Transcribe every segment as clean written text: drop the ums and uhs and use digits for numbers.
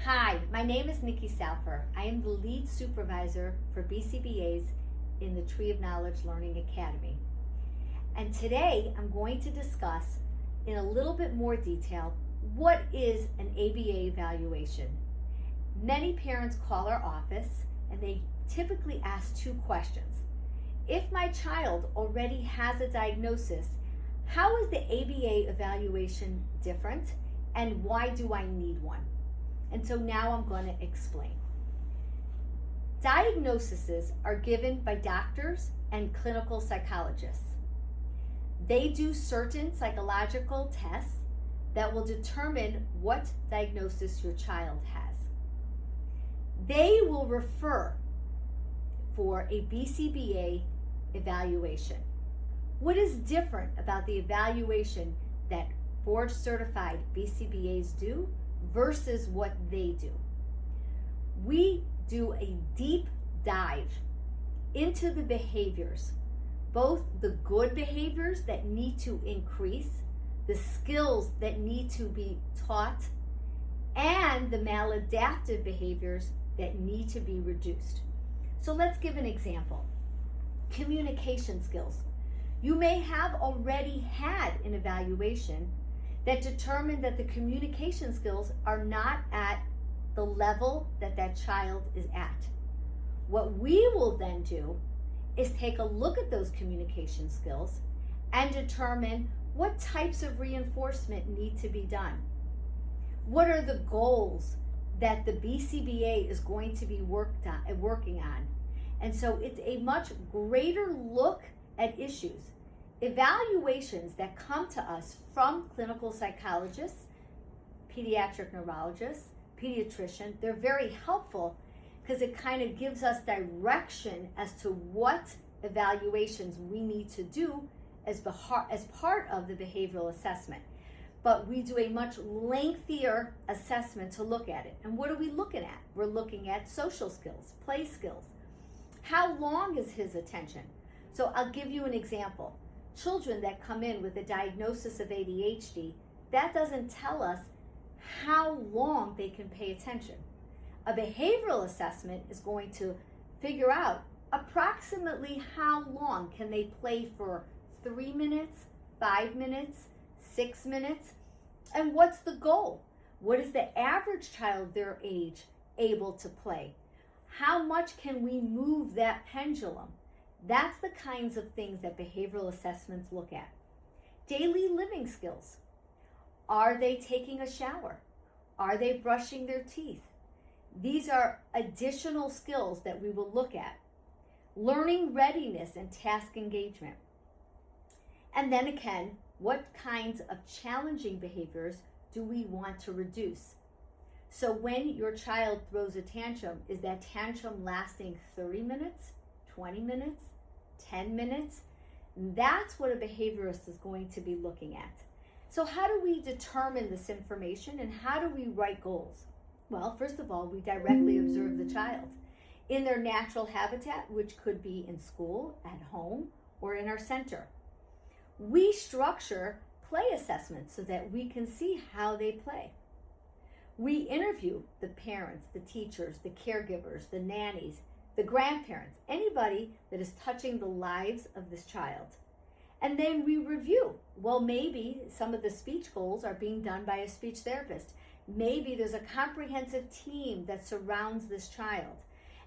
Hi, my name is Nikki Salfer. I am the lead supervisor for BCBAs in the Tree of Knowledge Learning Academy. And today I'm going to discuss in a little bit more detail what is an ABA evaluation. Many parents call our office and they typically ask two questions. If my child already has a diagnosis, how is the ABA evaluation different and why do I need one? And so now I'm going to explain. Diagnoses are given by doctors and clinical psychologists. They do certain psychological tests that will determine what diagnosis your child has. They will refer for a BCBA evaluation. What is different about the evaluation that board certified BCBAs do versus what they do? We do a deep dive into the behaviors, both the good behaviors that need to increase, the skills that need to be taught, and the maladaptive behaviors that need to be reduced. So let's give an example. Communication skills. You may have already had an evaluation that determined that the communication skills are not at the level that that child is at. What we will then do is take a look at those communication skills and determine what types of reinforcement need to be done. What are the goals that the BCBA is going to be working on? And so it's a much greater look at issues. Evaluations that come to us from clinical psychologists, pediatric neurologists, pediatrician, they're very helpful because it kind of gives us direction as to what evaluations we need to do as part of the behavioral assessment. But we do a much lengthier assessment to look at it. And what are we looking at? We're looking at social skills, play skills. How long is his attention? So I'll give you an example. Children that come in with a diagnosis of ADHD, that doesn't tell us how long they can pay attention. A behavioral assessment is going to figure out approximately how long can they play for 3 minutes, 5 minutes, 6 minutes, and what's the goal? What is the average child their age able to play? How much can we move that pendulum? That's the kinds of things that behavioral assessments look at. Daily living skills. Are they taking a shower? Are they brushing their teeth? These are additional skills that we will look at. Learning readiness and task engagement. And then again, what kinds of challenging behaviors do we want to reduce? So when your child throws a tantrum, is that tantrum lasting 30 minutes, 20 minutes, 10 minutes? That's what a behaviorist is going to be looking at. So how do we determine this information and how do we write goals? Well, first of all, we directly observe the child in their natural habitat, which could be in school, at home, or in our center. We structure play assessments so that we can see how they play. We interview the parents, the teachers, the caregivers, the nannies, the grandparents, anybody that is touching the lives of this child. And then we review. Well, maybe some of the speech goals are being done by a speech therapist. Maybe there's a comprehensive team that surrounds this child,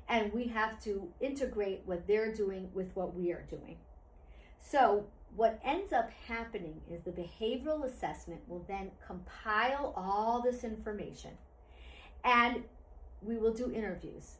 and we have to integrate what they're doing with what we are doing. So what ends up happening is the behavioral assessment will then compile all this information, and we will do interviews.